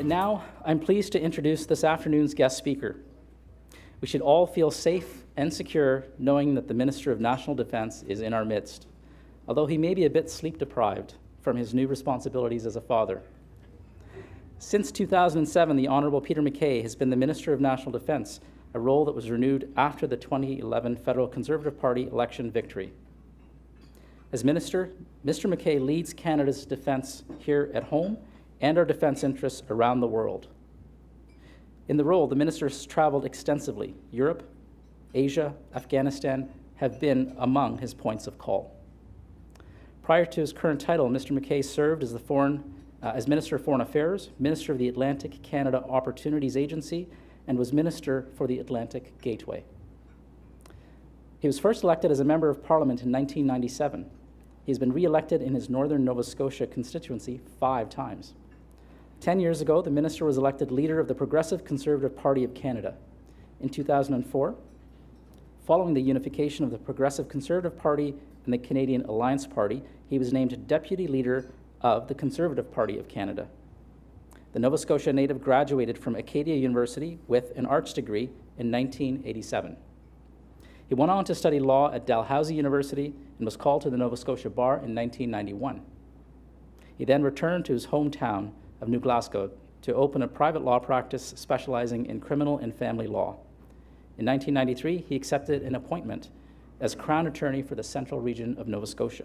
And now, I'm pleased to introduce this afternoon's guest speaker. We should all feel safe and secure knowing that the Minister of National Defence is in our midst, although he may be a bit sleep-deprived from his new responsibilities as a father. Since 2007, the Honourable Peter MacKay has been the Minister of National Defence, a role that was renewed after the 2011 Federal Conservative Party election victory. As Minister, Mr. MacKay leads Canada's defence here at home and our defence interests around the world. In the role, the Minister has travelled extensively. Europe, Asia, Afghanistan have been among his points of call. Prior to his current title, Mr. MacKay served as as Minister of Foreign Affairs, Minister of the Atlantic Canada Opportunities Agency, and was Minister for the Atlantic Gateway. He was first elected as a Member of Parliament in 1997. He has been re-elected in his Northern Nova Scotia constituency 5 times. 10 years ago, the Minister was elected leader of the Progressive Conservative Party of Canada. In 2004, following the unification of the Progressive Conservative Party and the Canadian Alliance Party, he was named Deputy Leader of the Conservative Party of Canada. The Nova Scotia native graduated from Acadia University with an arts degree in 1987. He went on to study law at Dalhousie University and was called to the Nova Scotia Bar in 1991. He then returned to his hometown of New Glasgow to open a private law practice specializing in criminal and family law. In 1993, he accepted an appointment as Crown Attorney for the Central Region of Nova Scotia.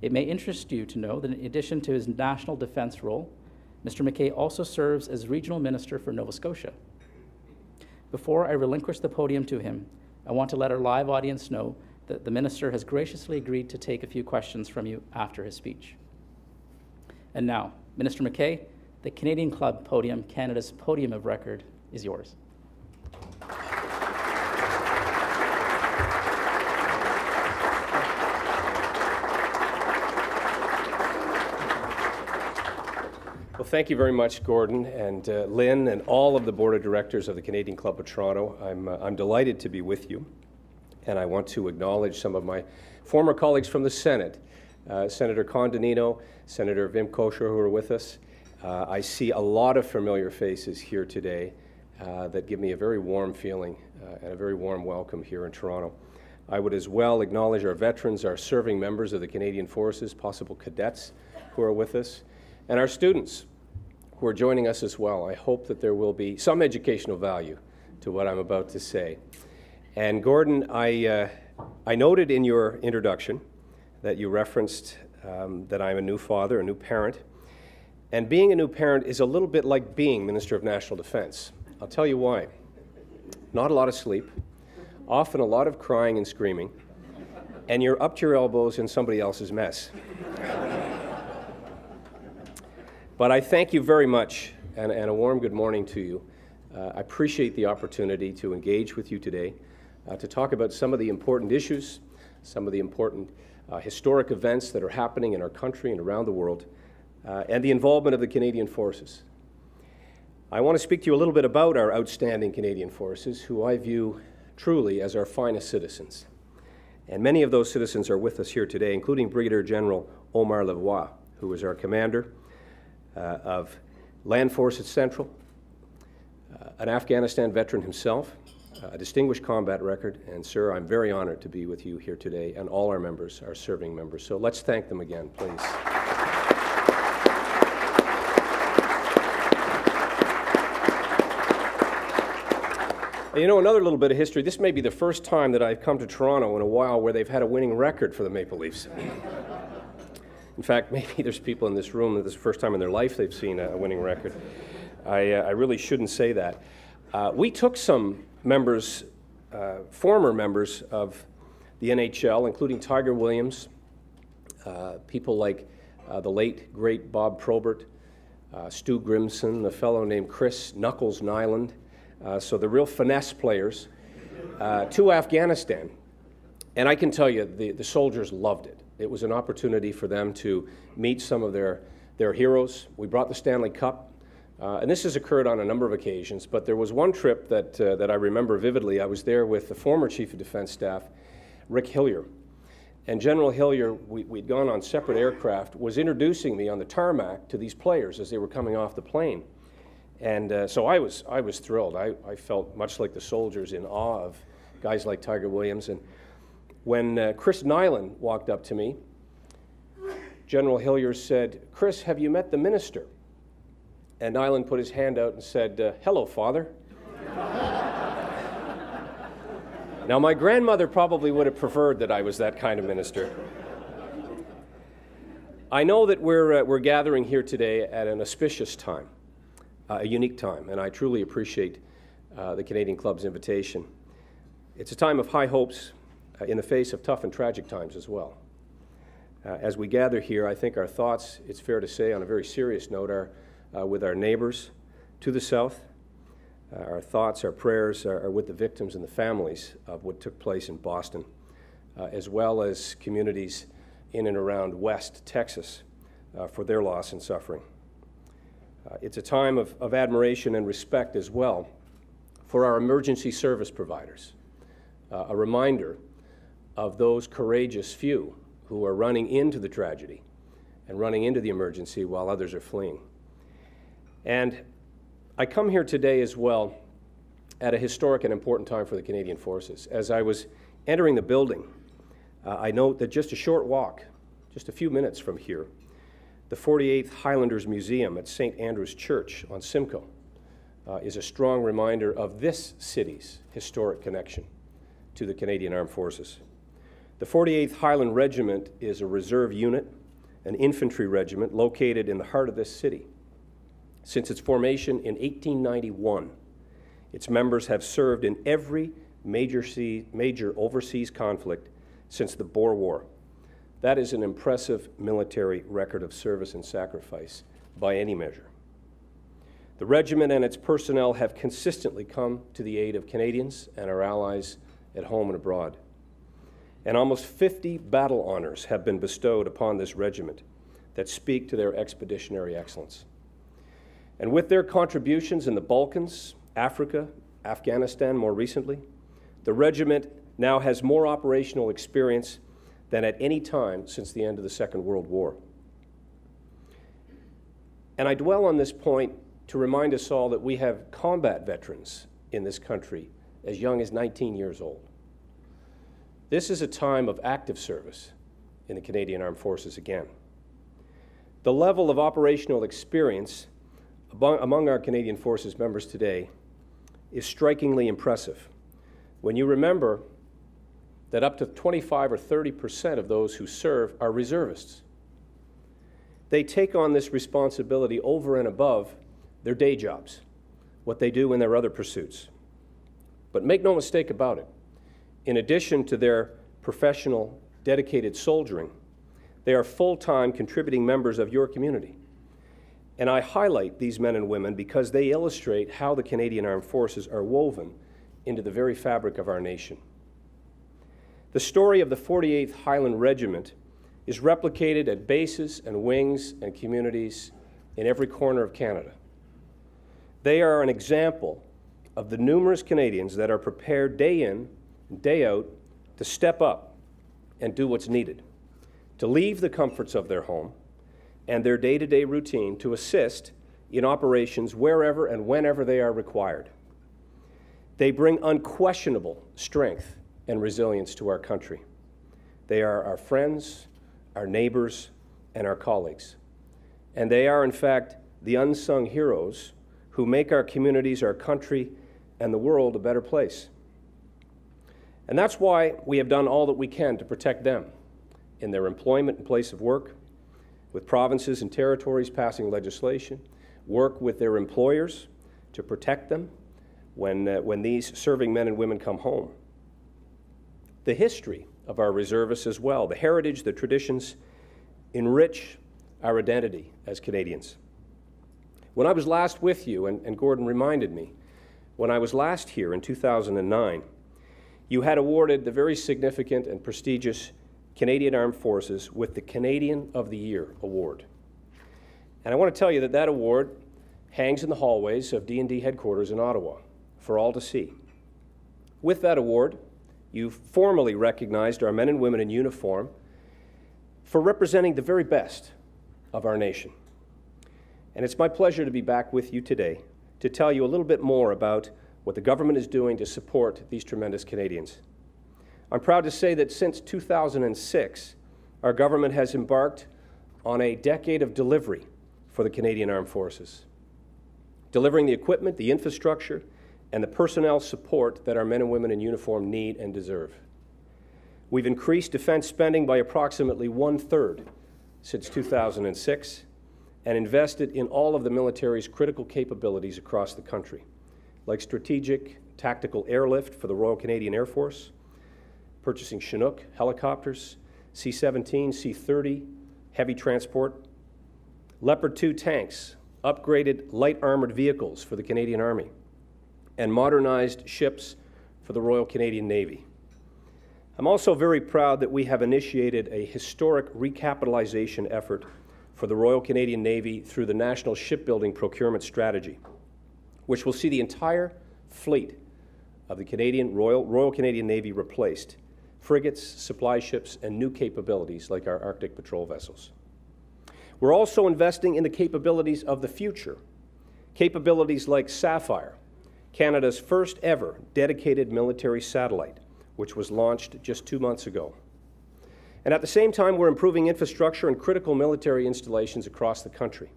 It may interest you to know that in addition to his national defence role, Mr. MacKay also serves as Regional Minister for Nova Scotia. Before I relinquish the podium to him, I want to let our live audience know that the Minister has graciously agreed to take a few questions from you after his speech. And now, Minister MacKay, the Canadian Club podium, Canada's podium of record, is yours. Well, thank you very much, Gordon and Lynn and all of the Board of Directors of the Canadian Club of Toronto. I'm delighted to be with you, and I want to acknowledge some of my former colleagues from the Senate, Senator Condonino, Senator Wim Kosher, who are with us. I see a lot of familiar faces here today that give me a very warm feeling and a very warm welcome here in Toronto. I would as well acknowledge our veterans, our serving members of the Canadian Forces, possible cadets who are with us, and our students who are joining us as well. I hope that there will be some educational value to what I'm about to say. And Gordon, I noted in your introduction that you referenced that I'm a new father, a new parent. And being a new parent is a little bit like being Minister of National Defence. I'll tell you why. Not a lot of sleep, often a lot of crying and screaming, and you're up to your elbows in somebody else's mess. But I thank you very much, and a warm good morning to you. I appreciate the opportunity to engage with you today, to talk about some of the important issues, some of the important historic events that are happening in our country and around the world, and the involvement of the Canadian Forces. I want to speak to you a little bit about our outstanding Canadian Forces, who I view truly as our finest citizens. And many of those citizens are with us here today, including Brigadier General Omar Lavoie, who is our commander of Land Forces Central, an Afghanistan veteran himself, a distinguished combat record, and sir, I'm very honored to be with you here today, and all our members, our serving members. So let's thank them again, please. You know, another little bit of history, this may be the first time that I've come to Toronto in a while where they've had a winning record for the Maple Leafs. In fact, maybe there's people in this room that this is the first time in their life they've seen a winning record. I really shouldn't say that. We took some members, former members of the NHL, including Tiger Williams, people like the late, great Bob Probert, Stu Grimson, a fellow named Chris Knuckles Nyland, so the real finesse players, to Afghanistan. And I can tell you, the soldiers loved it. It was an opportunity for them to meet some of their heroes. We brought the Stanley Cup, and this has occurred on a number of occasions, but there was one trip that I remember vividly. I was there with the former Chief of Defense Staff, Rick Hillier. And General Hillier, we'd gone on separate aircraft, was introducing me on the tarmac to these players as they were coming off the plane. And so I was thrilled. I felt much like the soldiers in awe of guys like Tiger Williams. And when Chris Nyland walked up to me, General Hillier said, "Chris, have you met the minister?" And Nyland put his hand out and said, "Hello, Father." Now, my grandmother probably would have preferred that I was that kind of minister. I know that we're gathering here today at an auspicious time, a unique time, and I truly appreciate the Canadian Club's invitation. It's a time of high hopes in the face of tough and tragic times as well. As we gather here, I think our thoughts, it's fair to say, on a very serious note, are with our neighbors to the south. Our thoughts, our prayers are with the victims and the families of what took place in Boston, as well as communities in and around West Texas for their loss and suffering. It's a time of admiration and respect as well for our emergency service providers, a reminder of those courageous few who are running into the tragedy and running into the emergency while others are fleeing. And I come here today as well at a historic and important time for the Canadian Forces. As I was entering the building, I note that just a short walk, just a few minutes from here, the 48th Highlanders Museum at St. Andrew's Church on Simcoe is a strong reminder of this city's historic connection to the Canadian Armed Forces. The 48th Highland Regiment is a reserve unit, an infantry regiment located in the heart of this city. Since its formation in 1891, its members have served in every major overseas conflict since the Boer War. That is an impressive military record of service and sacrifice by any measure. The regiment and its personnel have consistently come to the aid of Canadians and our allies at home and abroad. And almost 50 battle honors have been bestowed upon this regiment that speak to their expeditionary excellence. And with their contributions in the Balkans, Africa, Afghanistan more recently, the regiment now has more operational experience than at any time since the end of the Second World War. And I dwell on this point to remind us all that we have combat veterans in this country as young as 19 years old. This is a time of active service in the Canadian Armed Forces again. The level of operational experience among our Canadian Forces members today is strikingly impressive when you remember that up to 25 or 30% of those who serve are reservists. They take on this responsibility over and above their day jobs, what they do in their other pursuits. But make no mistake about it, in addition to their professional, dedicated soldiering, they are full-time contributing members of your community. And I highlight these men and women because they illustrate how the Canadian Armed Forces are woven into the very fabric of our nation. The story of the 48th Highland Regiment is replicated at bases and wings and communities in every corner of Canada. They are an example of the numerous Canadians that are prepared day in and day out to step up and do what's needed, to leave the comforts of their home and their day-to-day routine to assist in operations wherever and whenever they are required. They bring unquestionable strength and resilience to our country. They are our friends, our neighbors, and our colleagues. And they are, in fact, the unsung heroes who make our communities, our country, and the world a better place. And that's why we have done all that we can to protect them in their employment and place of work, with provinces and territories passing legislation, work with their employers to protect them when these serving men and women come home. The history of our reservists as well, the heritage, the traditions, enrich our identity as Canadians. When I was last with you, and Gordon reminded me, when I was last here in 2009, you had awarded the very significant and prestigious Canadian Armed Forces with the Canadian of the Year award. And I want to tell you that that award hangs in the hallways of D&D headquarters in Ottawa for all to see. With that award, you formally recognized our men and women in uniform for representing the very best of our nation. And it's my pleasure to be back with you today to tell you a little bit more about what the government is doing to support these tremendous Canadians. I'm proud to say that since 2006, our government has embarked on a decade of delivery for the Canadian Armed Forces, delivering the equipment, the infrastructure, and the personnel support that our men and women in uniform need and deserve. We've increased defense spending by approximately 1/3 since 2006 and invested in all of the military's critical capabilities across the country, like strategic tactical airlift for the Royal Canadian Air Force, purchasing Chinook helicopters, C-17, C-30, heavy transport, Leopard 2 tanks, upgraded light armored vehicles for the Canadian Army, and modernized ships for the Royal Canadian Navy. I'm also very proud that we have initiated a historic recapitalization effort for the Royal Canadian Navy through the National Shipbuilding Procurement Strategy, which will see the entire fleet of the Royal Canadian Navy replaced, frigates, supply ships, and new capabilities like our Arctic patrol vessels. We're also investing in the capabilities of the future, capabilities like Sapphire, Canada's first ever dedicated military satellite, which was launched just 2 months ago. And at the same time, we're improving infrastructure and critical military installations across the country.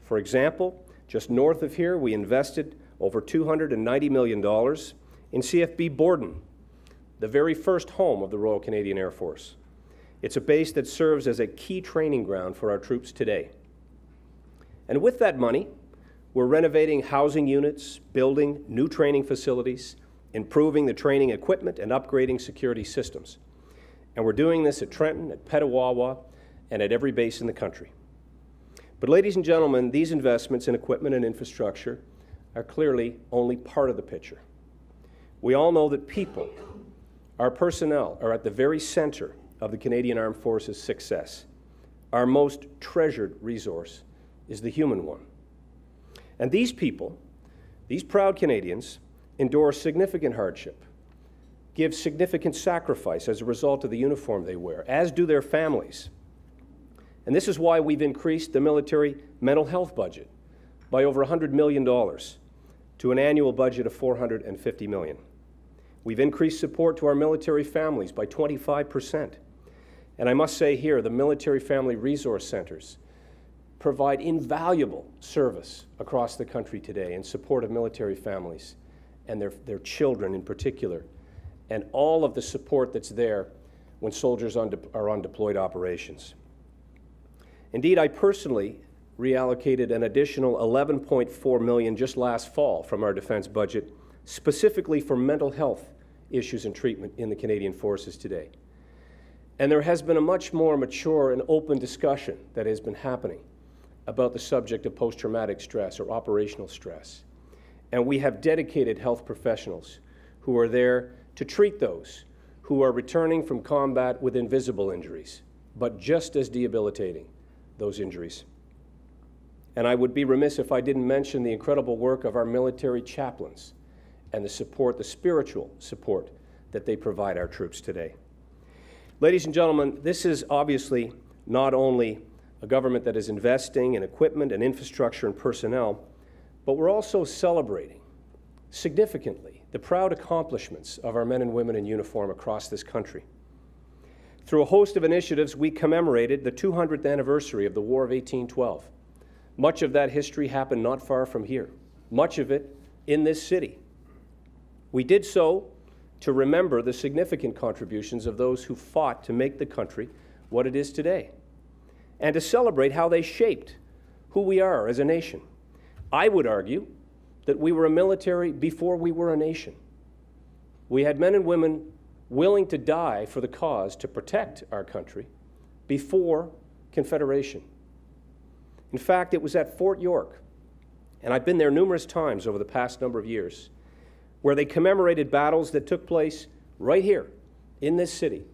For example, just north of here, we invested over $290 million in CFB Borden, the very first home of the Royal Canadian Air Force. It's a base that serves as a key training ground for our troops today. And with that money, we're renovating housing units, building new training facilities, improving the training equipment, and upgrading security systems. And we're doing this at Trenton, at Petawawa, and at every base in the country. But ladies and gentlemen, these investments in equipment and infrastructure are clearly only part of the picture. We all know that people, our personnel, are at the very center of the Canadian Armed Forces' success. Our most treasured resource is the human one. And these people, these proud Canadians, endure significant hardship, give significant sacrifice as a result of the uniform they wear, as do their families. And this is why we've increased the military mental health budget by over $100 million to an annual budget of $450 million. We've increased support to our military families by 25%. And I must say here, the Military Family Resource Centers provide invaluable service across the country today in support of military families and their children in particular, and all of the support that's there when soldiers are on deployed operations. Indeed, I personally reallocated an additional $11.4 million just last fall from our defense budget specifically for mental health issues and treatment in the Canadian Forces today. And there has been a much more mature and open discussion that has been happening about the subject of post-traumatic stress or operational stress. And we have dedicated health professionals who are there to treat those who are returning from combat with invisible injuries, but just as debilitating, those injuries. And I would be remiss if I didn't mention the incredible work of our military chaplains and the support, the spiritual support that they provide our troops today. Ladies and gentlemen, this is obviously not only a government that is investing in equipment and infrastructure and personnel, but we're also celebrating significantly the proud accomplishments of our men and women in uniform across this country. Through a host of initiatives, we commemorated the 200th anniversary of the War of 1812. Much of that history happened not far from here, much of it in this city. We did so to remember the significant contributions of those who fought to make the country what it is today, and to celebrate how they shaped who we are as a nation. I would argue that we were a military before we were a nation. We had men and women willing to die for the cause to protect our country before Confederation. In fact, it was at Fort York, and I've been there numerous times over the past number of years, where they commemorated battles that took place right here in this city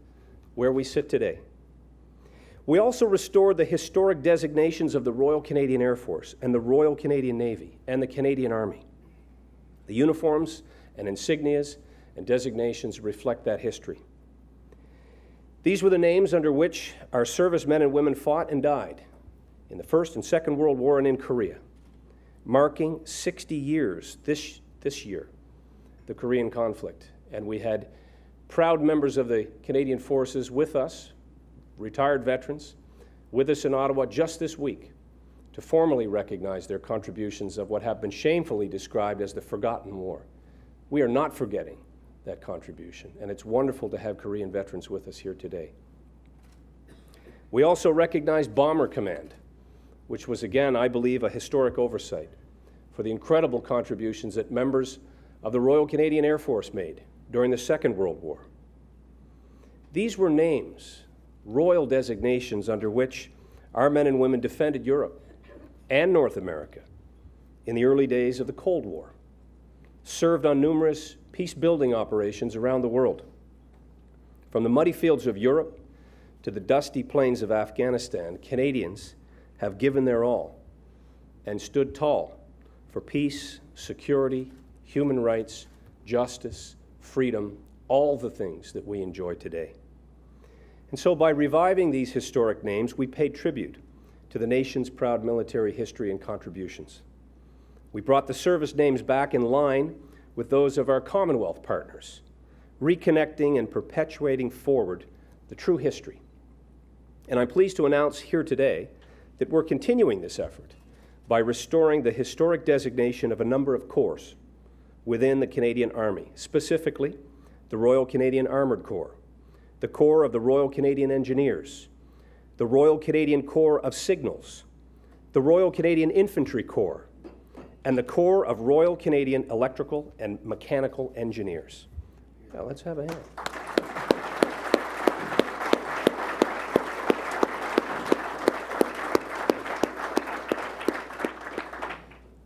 where we sit today. We also restored the historic designations of the Royal Canadian Air Force and the Royal Canadian Navy and the Canadian Army. The uniforms and insignias and designations reflect that history. These were the names under which our servicemen and women fought and died in the First and Second World War and in Korea, marking 60 years this year, the Korean conflict. And we had proud members of the Canadian Forces with us, retired veterans, with us in Ottawa just this week to formally recognize their contributions of what have been shamefully described as the forgotten war. We are not forgetting that contribution, and it's wonderful to have Korean veterans with us here today. We also recognize Bomber Command, which was, again, I believe, a historic oversight for the incredible contributions that members of the Royal Canadian Air Force made during the Second World War. These were names, royal designations under which our men and women defended Europe and North America in the early days of the Cold War, served on numerous peace-building operations around the world. From the muddy fields of Europe to the dusty plains of Afghanistan, Canadians have given their all and stood tall for peace, security, human rights, justice, freedom, all the things that we enjoy today. And so by reviving these historic names, we paid tribute to the nation's proud military history and contributions. We brought the service names back in line with those of our Commonwealth partners, reconnecting and perpetuating forward the true history. And I'm pleased to announce here today that we're continuing this effort by restoring the historic designation of a number of corps within the Canadian Army, specifically the Royal Canadian Armoured Corps, the Corps of the Royal Canadian Engineers, the Royal Canadian Corps of Signals, the Royal Canadian Infantry Corps, and the Corps of Royal Canadian Electrical and Mechanical Engineers. Now let's have a hand.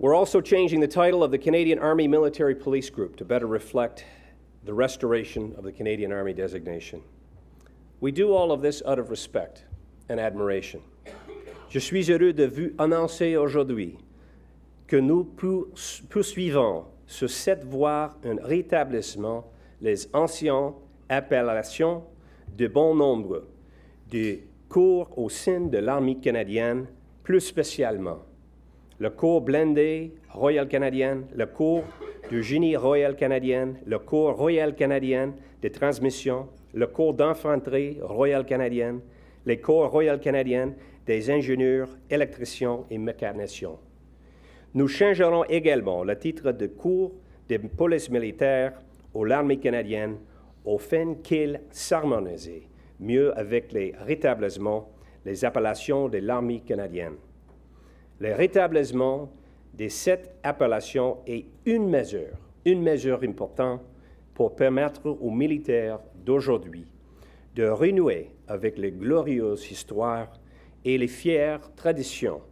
We're also changing the title of the Canadian Army Military Police Group to better reflect the restoration of the Canadian Army designation. We do all of this out of respect and admiration. Je suis heureux de vous annoncer aujourd'hui que nous poursuivons sur cette voie un rétablissement les anciennes appellations de bon nombre de corps au sein de l'armée canadienne, plus spécialement le Corps blindé Royal Canadien, le Corps du Génie Royal Canadien, le Corps Royal Canadien de transmission, le Corps d'infanterie Royal Canadien, les Corps Royal Canadiens des ingénieurs, électriciens et mécaniciens. Nous changerons également le titre de Corps de police militaire à l'armée canadienne afin qu'il s'harmonise mieux avec les rétablissements, les appellations de l'armée canadienne. Le rétablissement de cette appellation est une mesure importante pour permettre aux militaires d'aujourd'hui de renouer avec les glorieuses histoires et les fières traditions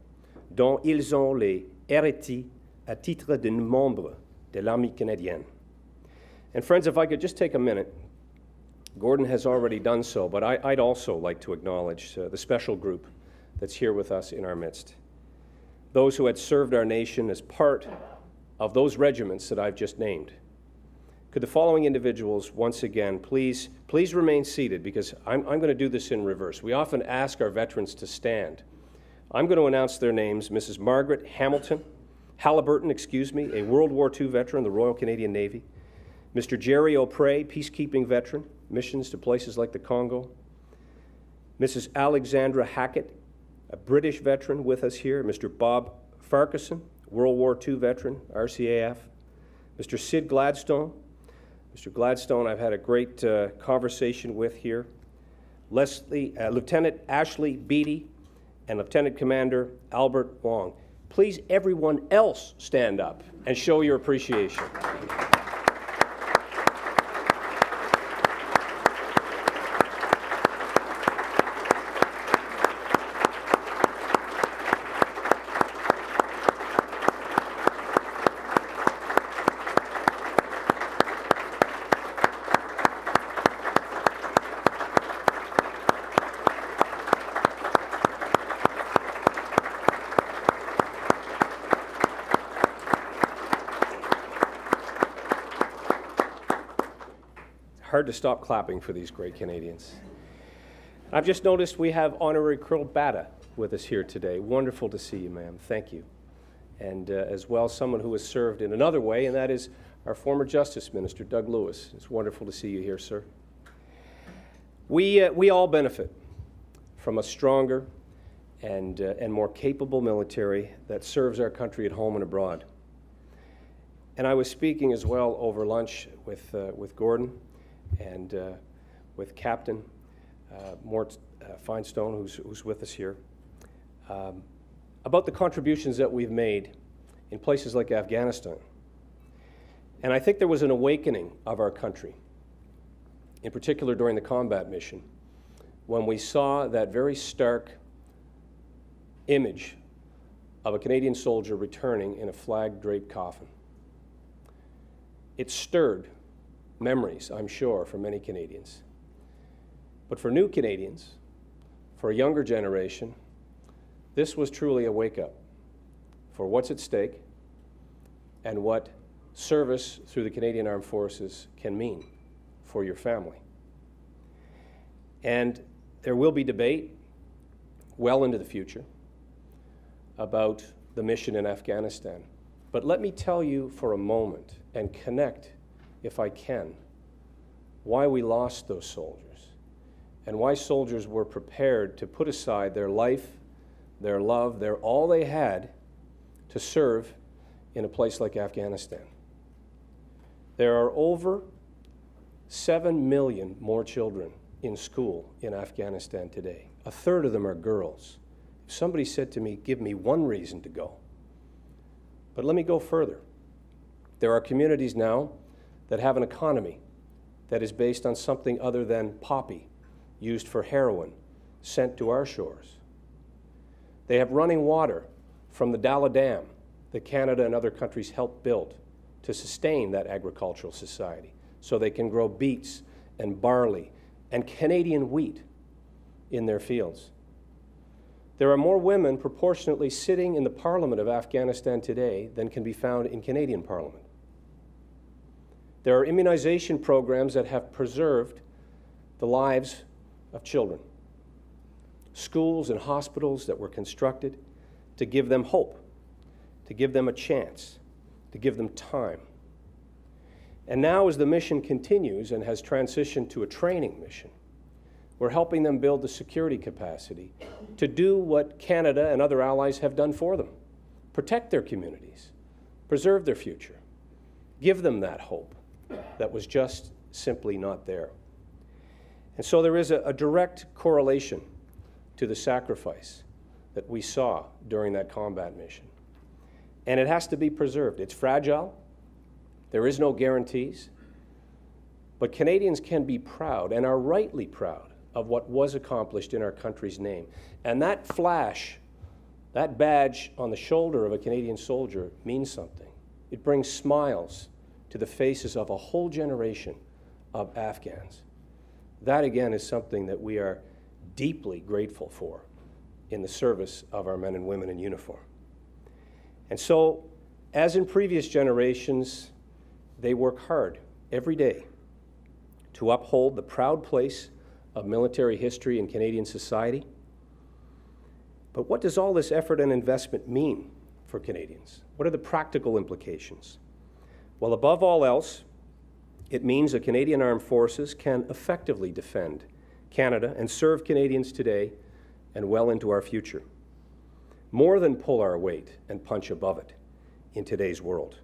dont ils ont les hérité à titre de membre de l'armée canadienne. And friends, if I could just take a minute, Gordon has already done so, but I'd also like to acknowledge the special group that's here with us in our midst. Those who had served our nation as part of those regiments that I've just named. Could the following individuals once again please remain seated, because I'm going to do this in reverse. We often ask our veterans to stand. I'm going to announce their names. Mrs. Margaret Halliburton, a World War II veteran, the Royal Canadian Navy. Mr. Jerry O'Prey, peacekeeping veteran, missions to places like the Congo. Mrs. Alexandra Hackett, a British veteran with us here. Mr. Bob Farquharson, World War II veteran, RCAF. Mr. Sid Gladstone. Mr. Gladstone, I've had a great conversation with here. Lieutenant Ashley Beattie, and Lieutenant Commander Albert Wong. Please, everyone else, stand up and show your appreciation. Hard to stop clapping for these great Canadians. I've just noticed we have Honorary Colonel Bata with us here today. Wonderful to see you, ma'am. Thank you. and as well someone who has served in another way, and that is our former Justice Minister, Doug Lewis. It's wonderful to see you here, sir. We all benefit from a stronger and more capable military that serves our country at home and abroad. And I was speaking as well over lunch with Gordon and with Captain Mort Feinstone, who's with us here, about the contributions that we've made in places like Afghanistan. And I think there was an awakening of our country, in particular during the combat mission, when we saw that very stark image of a Canadian soldier returning in a flag-draped coffin. It stirred memories, I'm sure, for many Canadians. But for new Canadians, for a younger generation, this was truly a wake-up for what's at stake and what service through the Canadian Armed Forces can mean for your family. And there will be debate well into the future about the mission in Afghanistan. But let me tell you for a moment and connect, if I can, why we lost those soldiers and why soldiers were prepared to put aside their life, their love, their all they had to serve in a place like Afghanistan. There are over 7 million more children in school in Afghanistan today. A third of them are girls. If somebody said to me, give me one reason to go. But let me go further. There are communities now that have an economy that is based on something other than poppy used for heroin sent to our shores. They have running water from the Dalla Dam that Canada and other countries helped build to sustain that agricultural society so they can grow beets and barley and Canadian wheat in their fields. There are more women proportionately sitting in the Parliament of Afghanistan today than can be found in Canadian Parliament. There are immunization programs that have preserved the lives of children. Schools and hospitals that were constructed to give them hope, to give them a chance, to give them time. And now as the mission continues and has transitioned to a training mission, we're helping them build the security capacity to do what Canada and other allies have done for them. Protect their communities, preserve their future, give them that hope that was just simply not there. And so there is a direct correlation to the sacrifice that we saw during that combat mission. And it has to be preserved. It's fragile. There is no guarantees. But Canadians can be proud, and are rightly proud, of what was accomplished in our country's name. And that flash, that badge on the shoulder of a Canadian soldier means something. It brings smiles to the faces of a whole generation of Afghans. That, again, is something that we are deeply grateful for in the service of our men and women in uniform. And so, as in previous generations, they work hard every day to uphold the proud place of military history in Canadian society. But what does all this effort and investment mean for Canadians? What are the practical implications? Well, above all else, it means the Canadian Armed Forces can effectively defend Canada and serve Canadians today and well into our future. More than pull our weight and punch above it in today's world.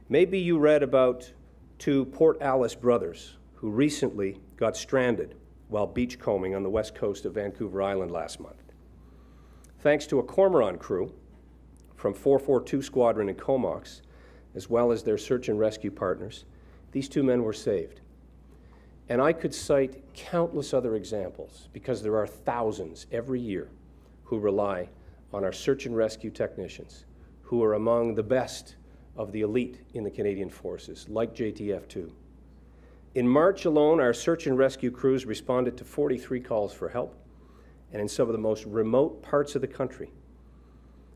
Maybe you read about two Port Alice brothers who recently got stranded while beachcombing on the west coast of Vancouver Island last month. Thanks to a Cormorant crew from 442 Squadron in Comox, as well as their search and rescue partners, these two men were saved. And I could cite countless other examples, because there are thousands every year who rely on our search and rescue technicians, who are among the best of the elite in the Canadian Forces, like JTF-2. In March alone, our search and rescue crews responded to 43 calls for help, and in some of the most remote parts of the country.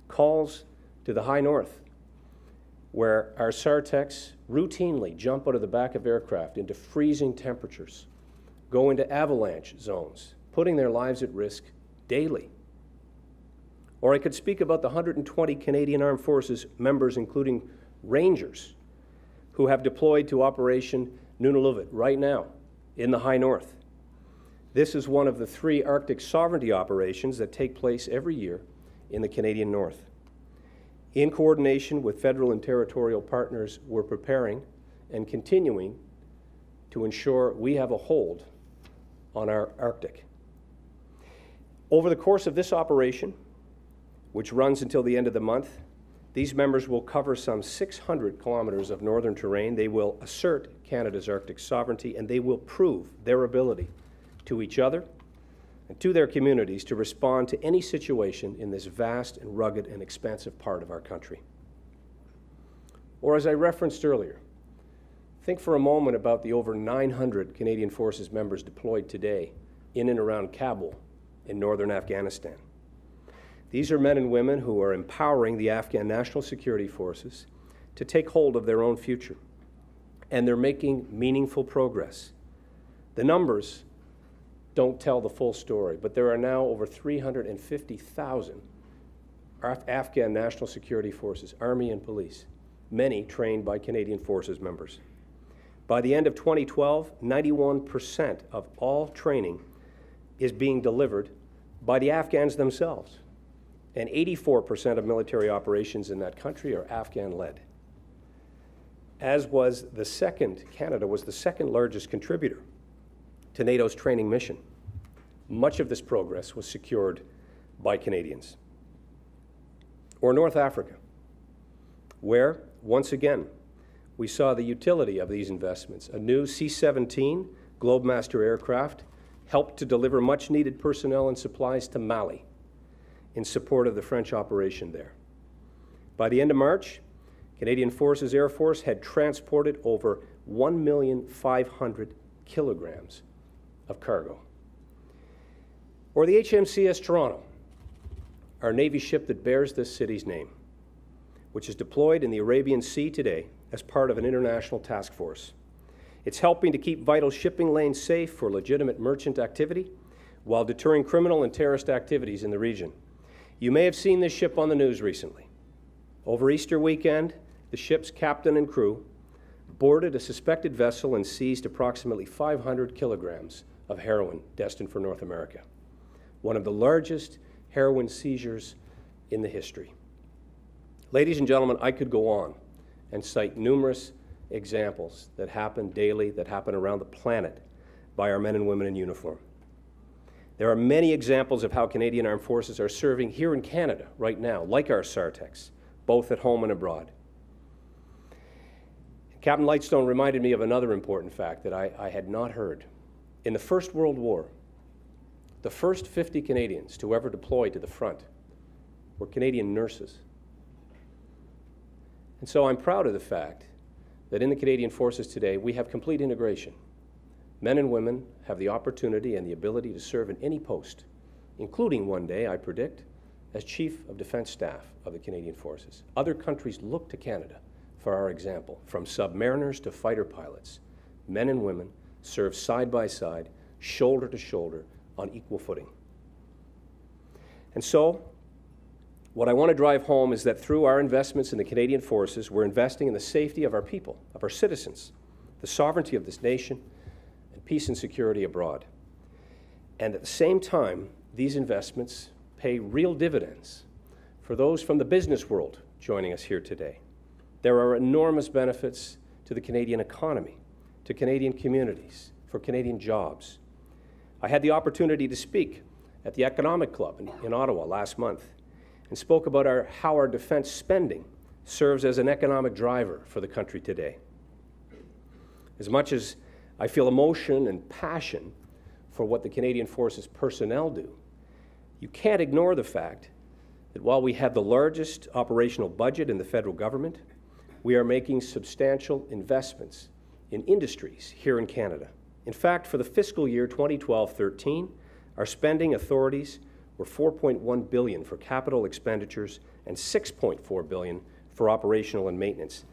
Calls to the high north, where our SAR techs routinely jump out of the back of aircraft into freezing temperatures, go into avalanche zones, putting their lives at risk daily. Or I could speak about the 120 Canadian Armed Forces members, including Rangers, who have deployed to Operation Nunaluvut right now in the High North. This is one of the 3 Arctic sovereignty operations that take place every year in the Canadian North. In coordination with federal and territorial partners, we're preparing and continuing to ensure we have a hold on our Arctic. Over the course of this operation, which runs until the end of the month, these members will cover some 600 kilometers of northern terrain. They will assert Canada's Arctic sovereignty, and they will prove their ability to each other and to their communities to respond to any situation in this vast and rugged and expansive part of our country. Or as I referenced earlier, think for a moment about the over 900 Canadian Forces members deployed today in and around Kabul in northern Afghanistan. These are men and women who are empowering the Afghan National Security Forces to take hold of their own future, and they're making meaningful progress. The numbers don't tell the full story, but there are now over 350,000 Afghan National Security Forces, Army and police, many trained by Canadian Forces members. By the end of 2012, 91% of all training is being delivered by the Afghans themselves, and 84% of military operations in that country are Afghan-led. Canada was the second largest contributor to NATO's training mission. Much of this progress was secured by Canadians. Or North Africa, where, once again, we saw the utility of these investments. A new C-17 Globemaster aircraft helped to deliver much-needed personnel and supplies to Mali in support of the French operation there. By the end of March, Canadian Forces Air Force had transported over 1,500,000 kilograms of cargo. Or the HMCS Toronto, our Navy ship that bears this city's name, which is deployed in the Arabian Sea today as part of an international task force. It's helping to keep vital shipping lanes safe for legitimate merchant activity while deterring criminal and terrorist activities in the region. You may have seen this ship on the news recently. Over Easter weekend, the ship's captain and crew boarded a suspected vessel and seized approximately 500 kilograms of heroin destined for North America, one of the largest heroin seizures in the history. Ladies and gentlemen, I could go on and cite numerous examples that happen daily, that happen around the planet by our men and women in uniform. There are many examples of how Canadian Armed Forces are serving here in Canada right now, like our SARTECs, both at home and abroad. Captain Lightstone reminded me of another important fact that I had not heard. In the First World War, the first 50 Canadians to ever deploy to the front were Canadian nurses. And so I'm proud of the fact that in the Canadian Forces today, we have complete integration. Men and women have the opportunity and the ability to serve in any post, including one day, I predict, as Chief of Defence Staff of the Canadian Forces. Other countries look to Canada for our example. From submariners to fighter pilots, men and women serve side by side, shoulder to shoulder, on equal footing. And so, what I want to drive home is that through our investments in the Canadian Forces, we're investing in the safety of our people, of our citizens, the sovereignty of this nation, and peace and security abroad. And at the same time, these investments pay real dividends for those from the business world joining us here today. There are enormous benefits to the Canadian economy, to Canadian communities, for Canadian jobs. I had the opportunity to speak at the Economic Club in Ottawa last month and spoke about how our defense spending serves as an economic driver for the country today. As much as I feel emotion and passion for what the Canadian Forces personnel do, you can't ignore the fact that while we have the largest operational budget in the federal government, we are making substantial investments in industries here in Canada. In fact, for the fiscal year 2012-13, our spending authorities were $4.1 billion for capital expenditures and $6.4 billion for operational and maintenance.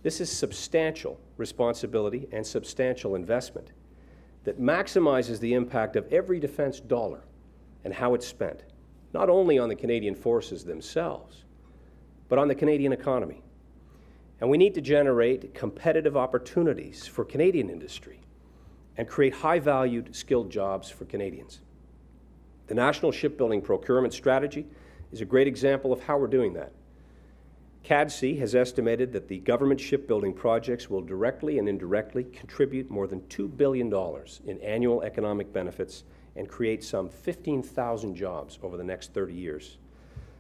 This is substantial responsibility and substantial investment that maximizes the impact of every defense dollar and how it's spent. not only on the Canadian forces themselves, but on the Canadian economy. And we need to generate competitive opportunities for Canadian industry and create high-valued, skilled jobs for Canadians. The National Shipbuilding Procurement Strategy is a great example of how we're doing that. CADC has estimated that the government shipbuilding projects will directly and indirectly contribute more than $2 billion in annual economic benefits and create some 15,000 jobs over the next 30 years.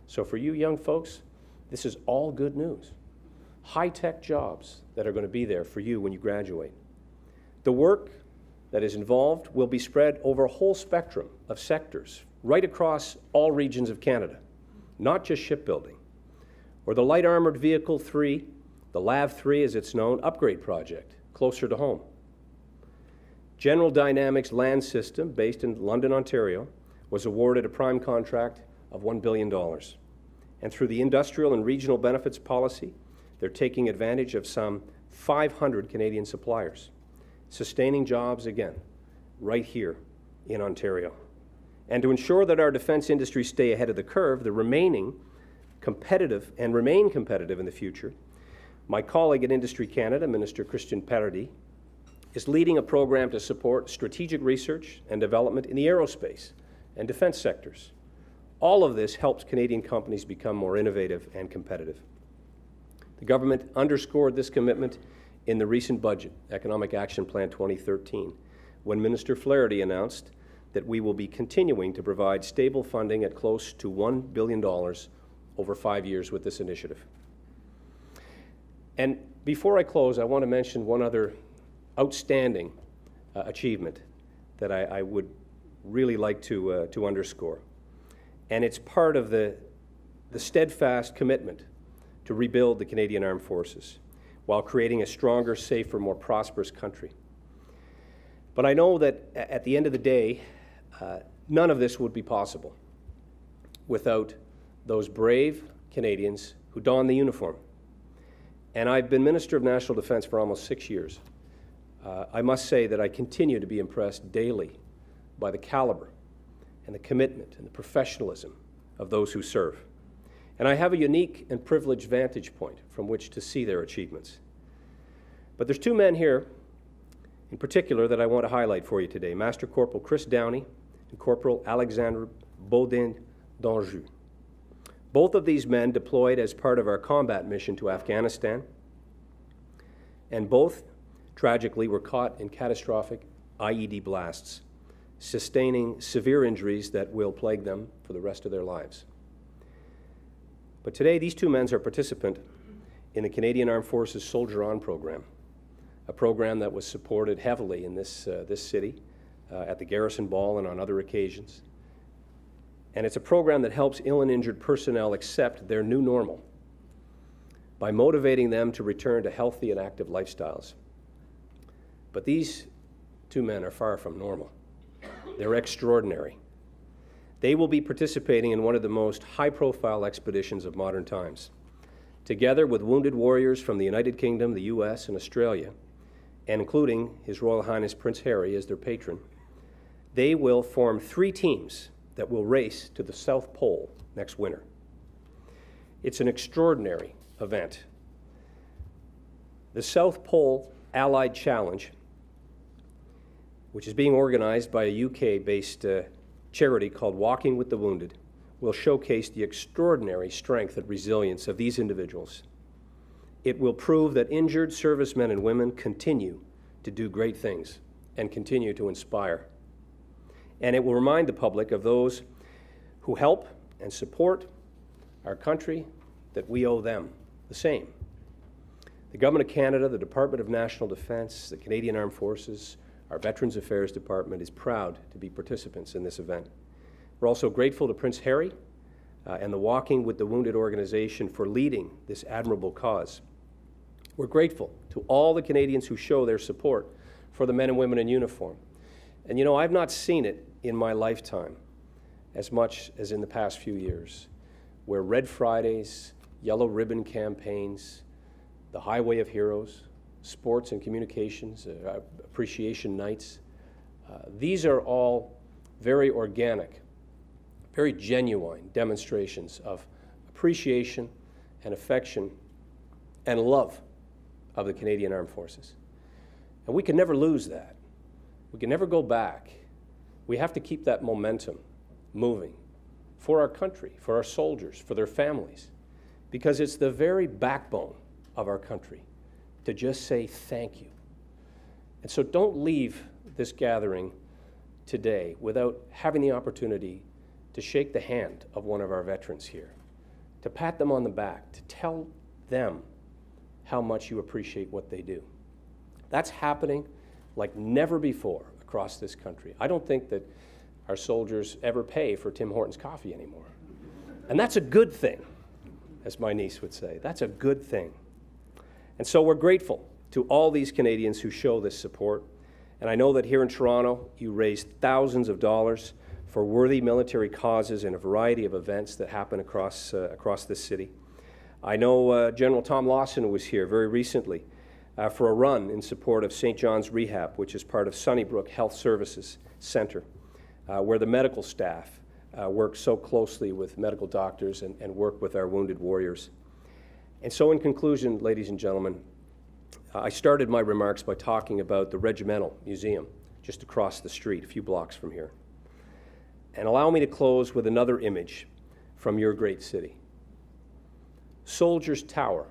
So for you young folks, this is all good news. High-tech jobs that are going to be there for you when you graduate. The work that is involved will be spread over a whole spectrum of sectors, right across all regions of Canada, not just shipbuilding. Or the Light Armored Vehicle 3, the LAV-3 as it's known, upgrade project, closer to home. General Dynamics Land System, based in London, Ontario, was awarded a prime contract of $1 billion. And through the Industrial and Regional Benefits Policy, they're taking advantage of some 500 Canadian suppliers, sustaining jobs again, right here in Ontario. And to ensure that our defense industries stay ahead of the curve, remain competitive in the future, my colleague at Industry Canada, Minister Christian Paradis, is leading a program to support strategic research and development in the aerospace and defense sectors. All of this helps Canadian companies become more innovative and competitive. The government underscored this commitment in the recent budget, Economic Action Plan 2013, when Minister Flaherty announced that we will be continuing to provide stable funding at close to $1 billion over 5 years with this initiative. And before I close, I want to mention one other outstanding achievement that I would really like to underscore. And it's part of the steadfast commitment to rebuild the Canadian Armed Forces while creating a stronger, safer, more prosperous country. But I know that at the end of the day, none of this would be possible without those brave Canadians who don the uniform. And I've been Minister of National Defence for almost 6 years. I must say that I continue to be impressed daily by the caliber and the commitment and the professionalism of those who serve. And I have a unique and privileged vantage point from which to see their achievements. But there's two men here in particular that I want to highlight for you today, Master Corporal Chris Downey and Corporal Alexandre Baudin d'Anjou. Both of these men deployed as part of our combat mission to Afghanistan, and both, tragically, were caught in catastrophic IED blasts, sustaining severe injuries that will plague them for the rest of their lives. But today, these two men are participant in the Canadian Armed Forces Soldier On program, a program that was supported heavily in this city at the Garrison Ball and on other occasions. And it's a program that helps ill and injured personnel accept their new normal by motivating them to return to healthy and active lifestyles. But these two men are far from normal. They're extraordinary. They will be participating in one of the most high-profile expeditions of modern times. Together with wounded warriors from the United Kingdom, the US, and Australia, and including His Royal Highness Prince Harry as their patron, they will form 3 teams that will race to the South Pole next winter. It's an extraordinary event. The South Pole Allied Challenge, which is being organized by a UK-based charity called Walking with the Wounded, will showcase the extraordinary strength and resilience of these individuals. It will prove that injured servicemen and women continue to do great things and continue to inspire. And it will remind the public of those who help and support our country that we owe them the same. The Government of Canada, the Department of National Defence, the Canadian Armed Forces, our Veterans Affairs Department is proud to be participants in this event. We're also grateful to Prince Harry and the Walking with the Wounded organization for leading this admirable cause. We're grateful to all the Canadians who show their support for the men and women in uniform. And you know, I've not seen it in my lifetime as much as in the past few years, where Red Fridays, Yellow Ribbon campaigns, the Highway of Heroes, sports and communications, appreciation nights, these are all very organic very genuine demonstrations of appreciation and affection and love of the Canadian Armed Forces. And we can never lose that. We can never go back. We have to keep that momentum moving for our country, for our soldiers, for their families, because it's the very backbone of our country to just say thank you. And so don't leave this gathering today without having the opportunity to shake the hand of one of our veterans here, to pat them on the back, to tell them how much you appreciate what they do. That's happening like never before across this country. I don't think that our soldiers ever pay for Tim Hortons coffee anymore. And that's a good thing, as my niece would say. That's a good thing. And so we're grateful to all these Canadians who show this support. And I know that here in Toronto, you raised thousands of dollars for worthy military causes in a variety of events that happen across this city. I know General Tom Lawson was here very recently for a run in support of St. John's Rehab, which is part of Sunnybrook Health Services Center, where the medical staff work so closely with medical doctors and work with our wounded warriors. And so in conclusion, ladies and gentlemen, I started my remarks by talking about the Regimental Museum just across the street, a few blocks from here. And allow me to close with another image from your great city. Soldiers Tower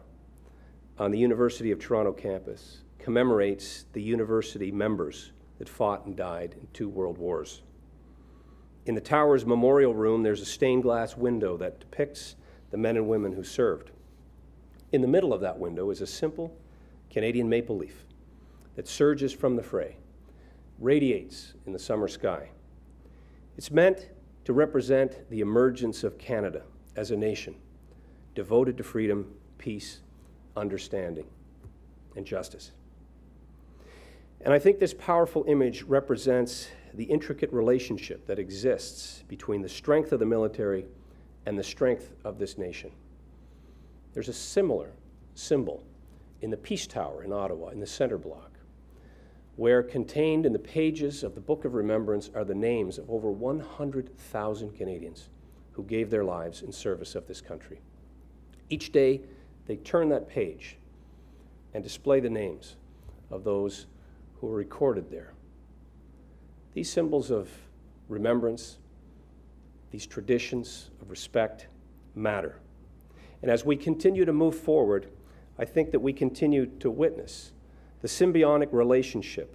on the University of Toronto campus commemorates the university members that fought and died in 2 world wars. In the tower's memorial room, there's a stained glass window that depicts the men and women who served. In the middle of that window is a simple Canadian maple leaf that surges from the fray, radiates in the summer sky. It's meant to represent the emergence of Canada as a nation devoted to freedom, peace, understanding, and justice. And I think this powerful image represents the intricate relationship that exists between the strength of the military and the strength of this nation. There's a similar symbol in the Peace Tower in Ottawa, in the center block, where contained in the pages of the Book of Remembrance are the names of over 100,000 Canadians who gave their lives in service of this country. Each day, they turn that page and display the names of those who were recorded there. These symbols of remembrance, these traditions of respect matter. And as we continue to move forward, I think that we continue to witness the symbiotic relationship,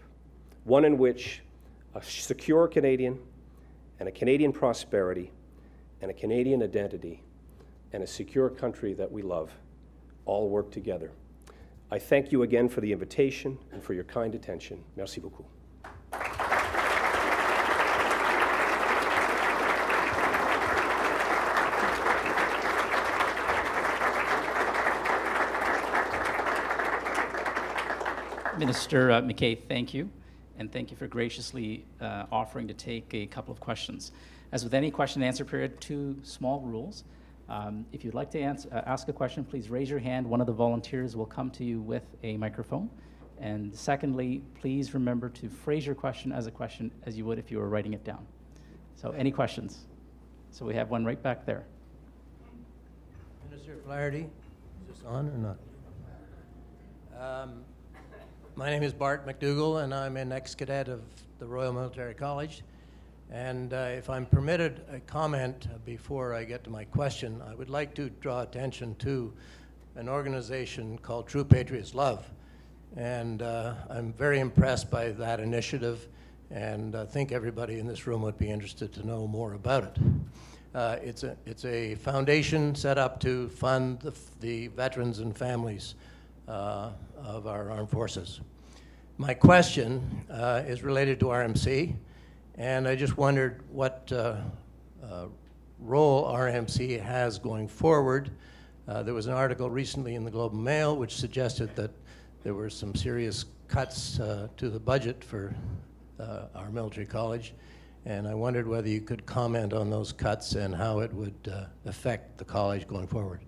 one in which a secure Canadian and a Canadian prosperity and a Canadian identity and a secure country that we love all work together. I thank you again for the invitation and for your kind attention. Merci beaucoup. Minister MacKay, thank you, and thank you for graciously offering to take a couple of questions. As with any question and answer period, 2 small rules. If you'd like to ask a question, please raise your hand. One of the volunteers will come to you with a microphone. And secondly, please remember to phrase your question as you would if you were writing it down. So any questions? So we have one right back there. Minister Flaherty, is this on or not? My name is Bart McDougall, and I'm an ex-cadet of the Royal Military College. And if I'm permitted a comment before I get to my question, I would like to draw attention to an organization called True Patriots Love. And I'm very impressed by that initiative, and I think everybody in this room would be interested to know more about it. It's a foundation set up to fund the veterans and families of our armed forces. My question is related to RMC, and I just wondered what role RMC has going forward. There was an article recently in the Globe and Mail which suggested that there were some serious cuts to the budget for our military college, and I wondered whether you could comment on those cuts and how it would affect the college going forward.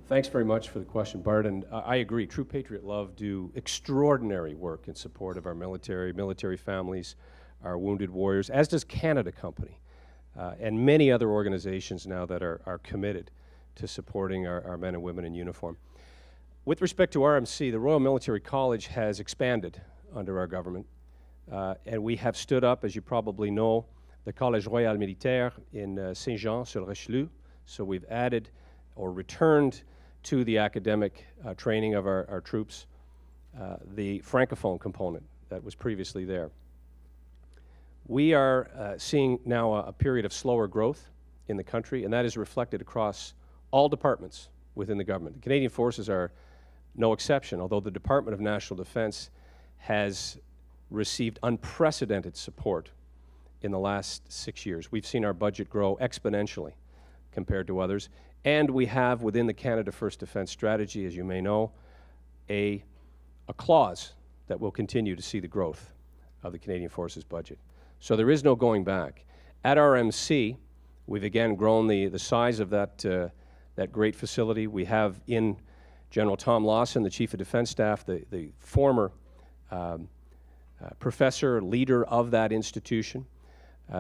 Thanks very much for the question, Bart, and I agree. True Patriot Love do extraordinary work in support of our military families our wounded warriors, as does Canada Company, and many other organizations now that are committed to supporting our men and women in uniform. With respect to RMC, the Royal Military College has expanded under our government, and we have stood up, as you probably know, the Collège Royal Militaire in Saint-Jean-sur-Richelieu. So we've added or returned to the academic training of our troops the Francophone component that was previously there. We are seeing now a period of slower growth in the country, and that is reflected across all departments within the government. The Canadian Forces are no exception, although the Department of National Defence has received unprecedented support in the last 6 years. We've seen our budget grow exponentially compared to others, and we have within the Canada First Defence strategy, as you may know, a clause that will continue to see the growth of the Canadian Forces budget. So there is no going back. At RMC, we've again grown the size of that great facility. We have in General Tom Lawson, the Chief of Defense Staff, the former professor, leader of that institution.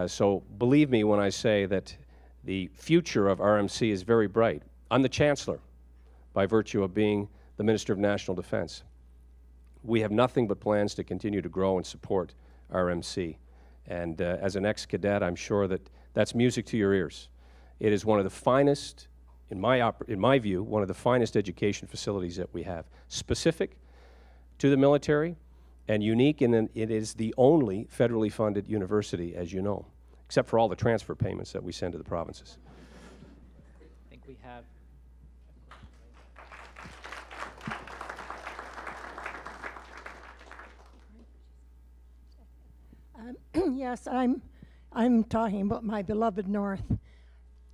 So believe me when I say that the future of RMC is very bright. I'm the Chancellor by virtue of being the Minister of National Defense. We have nothing but plans to continue to grow and support RMC. And as an ex-cadet, I'm sure that that's music to your ears. It is one of the finest, in my view, one of the finest education facilities that we have, specific to the military and unique in that it is the only federally funded university, as you know, except for all the transfer payments that we send to the provinces. I think we have. Yes, I'm talking about my beloved North.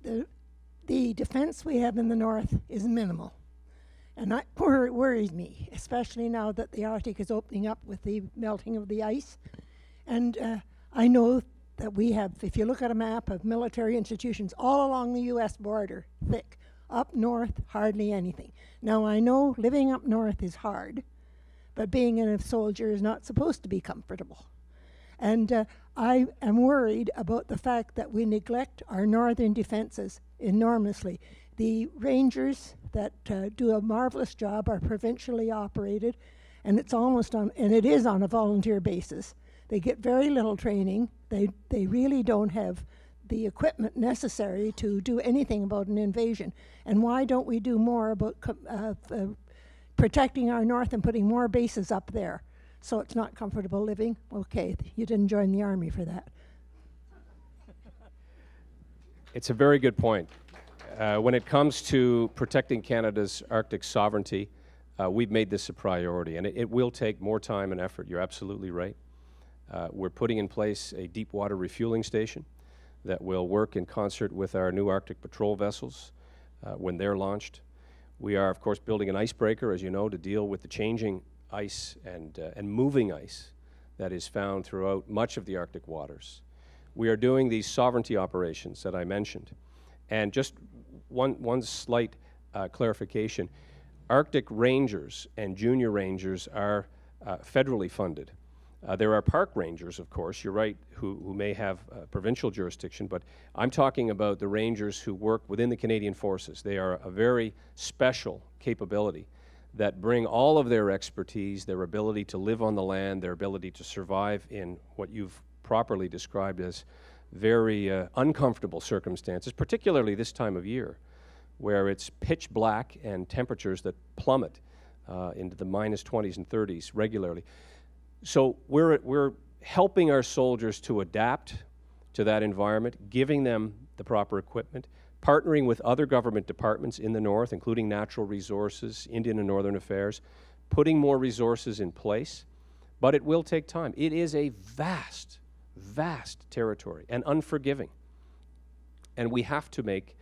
The defense we have in the North is minimal, and that worries me, especially now that the Arctic is opening up with the melting of the ice. And I know that we have, if you look at a map of military institutions all along the U.S. border, thick. Up north, hardly anything. Now, I know living up north is hard, but being a soldier is not supposed to be comfortable. And I am worried about the fact that we neglect our northern defenses enormously. The Rangers that do a marvelous job are provincially operated, and it's almost on, and it is on a volunteer basis. They get very little training. They really don't have the equipment necessary to do anything about an invasion. And why don't we do more about protecting our north and putting more bases up there so it's not comfortable living? Okay, you didn't join the army for that. It's a very good point. When it comes to protecting Canada's Arctic sovereignty, we've made this a priority, and it will take more time and effort. You're absolutely right. We're putting in place a deep water refueling station that will work in concert with our new Arctic patrol vessels when they're launched. We are, of course, building an icebreaker, as you know, to deal with the changing ice and moving ice that is found throughout much of the Arctic waters. We are doing these sovereignty operations that I mentioned. And just one slight clarification. Arctic Rangers and Junior Rangers are federally funded. There are park rangers, of course, you're right, who may have provincial jurisdiction, but I'm talking about the rangers who work within the Canadian Forces. They are a very special capability that bring all of their expertise, their ability to live on the land, their ability to survive in what you've properly described as very uncomfortable circumstances, particularly this time of year, where it's pitch black and temperatures that plummet into the minus 20s and 30s regularly. So we're helping our soldiers to adapt to that environment, giving them the proper equipment, partnering with other government departments in the North, including Natural Resources, Indian and Northern Affairs, putting more resources in place, but it will take time. It is a vast, vast territory and unforgiving, and we have to make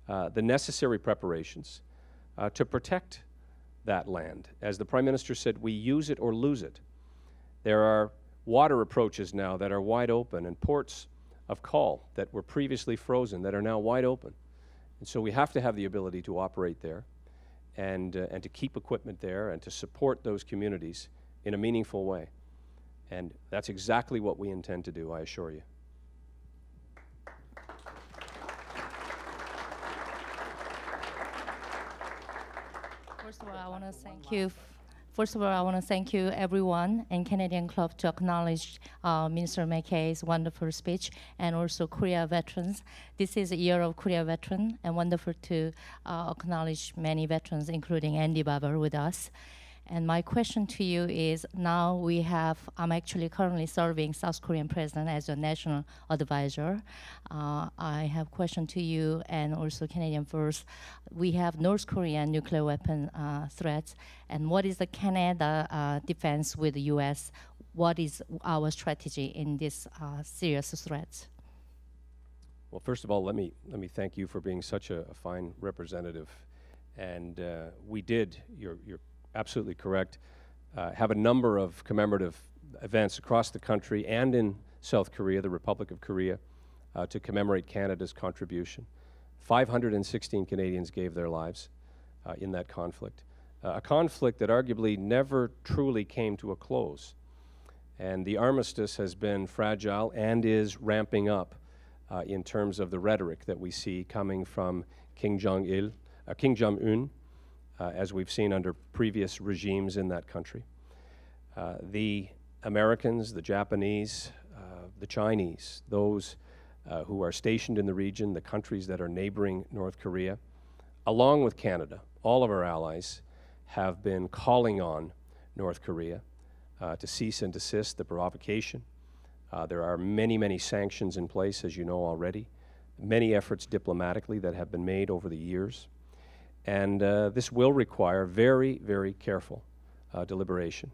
the necessary preparations to protect that land. As the Prime Minister said, we use it or lose it. There are water approaches now that are wide open and ports of call that were previously frozen that are now wide open. And so we have to have the ability to operate there and to keep equipment there and to support those communities in a meaningful way. And that's exactly what we intend to do, I assure you. First of all, I want to thank you. First of all, I want to thank you, everyone, and Canadian Club to acknowledge Minister MacKay's wonderful speech, and also Korea veterans. This is a year of Korea veteran, and wonderful to acknowledge many veterans, including Andy Barber, with us. And my question to you is, now I'm actually currently serving South Korean president as a national advisor. I have a question to you and also Canadian first. We have North Korean nuclear weapon threats, and what is the Canada defense with the US? What is our strategy in this serious threats? Well, first of all, let me thank you for being such a fine representative. And we did, you're absolutely correct, have a number of commemorative events across the country and in South Korea, the Republic of Korea, to commemorate Canada's contribution. 516 Canadians gave their lives in that conflict, a conflict that arguably never truly came to a close. And the armistice has been fragile and is ramping up in terms of the rhetoric that we see coming from Kim Jong-un, as we've seen under previous regimes in that country. The Americans, the Japanese, the Chinese, those who are stationed in the region, the countries that are neighboring North Korea, along with Canada, all of our allies have been calling on North Korea to cease and desist the provocation. There are many, many sanctions in place, as you know already, many efforts diplomatically that have been made over the years. And this will require very, very careful deliberation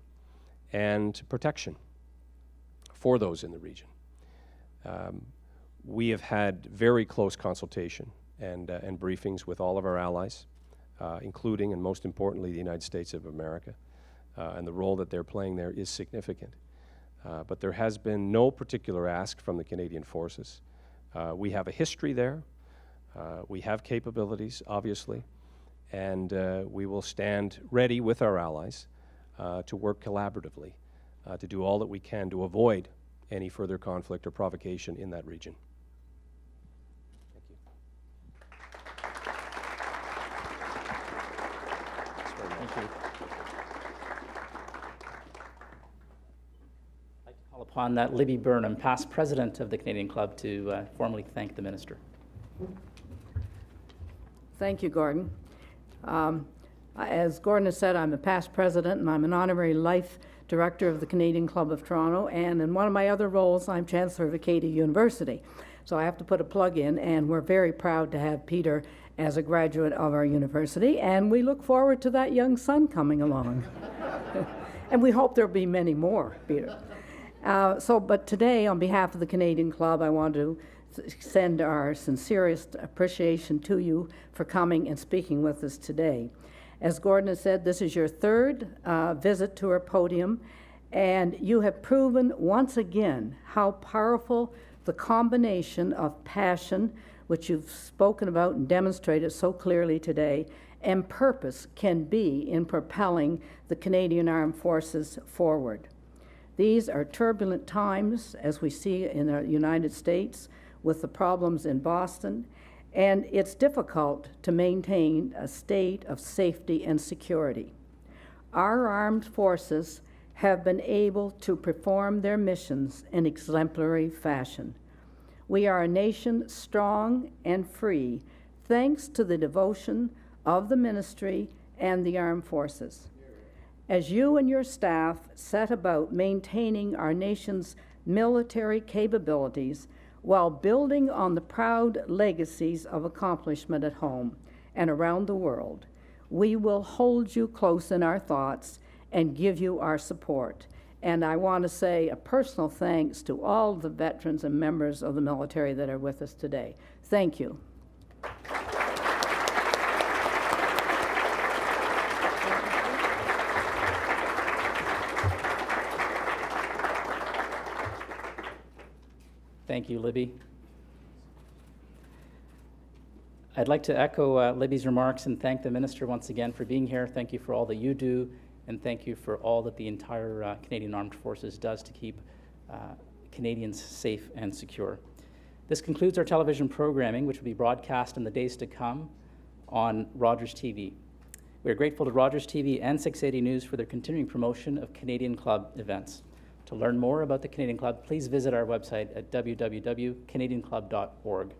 and protection for those in the region. We have had very close consultation and briefings with all of our allies, including and most importantly the United States of America, and the role that they're playing there is significant. But there has been no particular ask from the Canadian forces. We have a history there. We have capabilities, obviously. And we will stand ready with our allies to work collaboratively to do all that we can to avoid any further conflict or provocation in that region. Thank you. Thank you. I'd like to call upon Libby Burnham, past president of the Canadian Club, to formally thank the minister. Thank you, Gordon. As Gordon has said, I'm a past president and I'm an honorary life director of the Canadian Club of Toronto, and in one of my other roles I'm Chancellor of Acadia University. So I have to put a plug in, and we're very proud to have Peter as a graduate of our university, and we look forward to that young son coming along. And we hope there'll be many more, Peter. But today, on behalf of the Canadian Club, I want to extend our sincerest appreciation to you for coming and speaking with us today. As Gordon has said, this is your third visit to our podium, and you have proven once again how powerful the combination of passion, which you've spoken about and demonstrated so clearly today, and purpose can be in propelling the Canadian Armed Forces forward. These are turbulent times, as we see in the United States, with the problems in Boston, and it's difficult to maintain a state of safety and security. Our armed forces have been able to perform their missions in exemplary fashion. We are a nation strong and free, thanks to the devotion of the ministry and the armed forces. As you and your staff set about maintaining our nation's military capabilities, while building on the proud legacies of accomplishment at home and around the world, we will hold you close in our thoughts and give you our support. And I want to say a personal thanks to all the veterans and members of the military that are with us today. Thank you. Thank you, Libby. I'd like to echo Libby's remarks and thank the minister once again for being here. Thank you for all that you do and thank you for all that the entire Canadian Armed Forces does to keep Canadians safe and secure. This concludes our television programming, which will be broadcast in the days to come on Rogers TV. We are grateful to Rogers TV and 680 News for their continuing promotion of Canadian Club events. To learn more about the Canadian Club, please visit our website at www.canadianclub.org.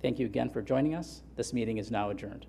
Thank you again for joining us. This meeting is now adjourned.